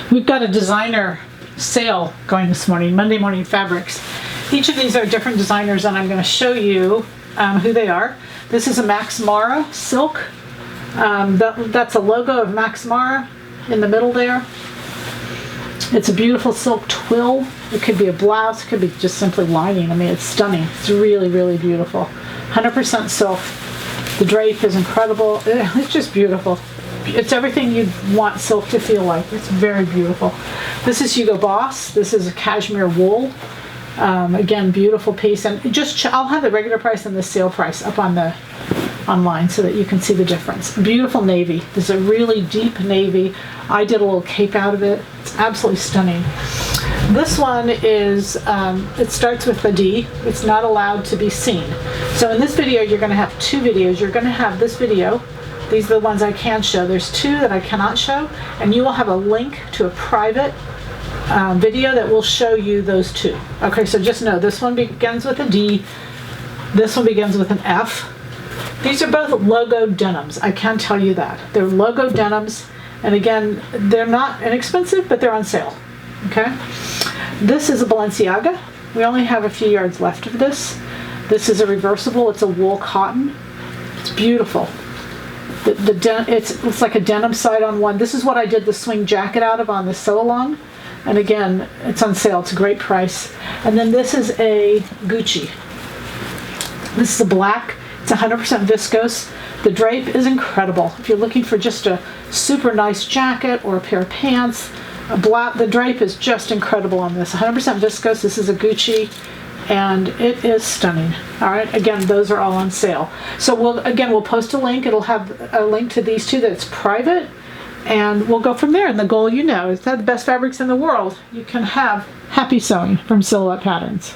We've got a designer sale going this morning, Monday Morning Fabrics. Each of these are different designers, and I'm going to show you who they are. This is a Max Mara silk. That's a logo of Max Mara in the middle there. It's a beautiful silk twill. It could be a blouse, it could be just simply lining. I mean, it's stunning. It's really, really beautiful. 100% silk. The drape is incredible. It's just beautiful. It's everything you'd want silk to feel like. It's very beautiful. This is Hugo Boss. This is a cashmere wool. Again, beautiful piece. And I'll have the regular price and the sale price up on the online so that you can see the difference. Beautiful navy. This is a really deep navy. I did a little cape out of it. It's absolutely stunning. This one is, it starts with a D. It's not allowed to be seen. So in this video, you're going to have two videos. You're going to have this video. These are the ones I can show. There's two that I cannot show, and you will have a link to a private video that will show you those two. Okay, so just know this one begins with a D. This one begins with an F. These are both logo denims. I can tell you that. They're logo denims, and again, they're not inexpensive, but they're on sale. Okay? This is a Balenciaga. We only have a few yards left of this. This is a reversible. It's a wool cotton. It's beautiful. It's like a denim side on one. This is what I did the swing jacket out of on the sew along. And again, it's on sale. It's a great price. And then this is a Gucci. This is a black. It's 100% viscose. The drape is incredible. If you're looking for just a super nice jacket or a pair of pants, the drape is just incredible on this. 100% viscose. This is a Gucci, and it is stunning. All right, again, those are all on sale. So we'll post a link. It'll have a link to these two that's private, and we'll go from there. And the goal, is to have the best fabrics in the world. You can have happy sewing from Silhouette Patterns.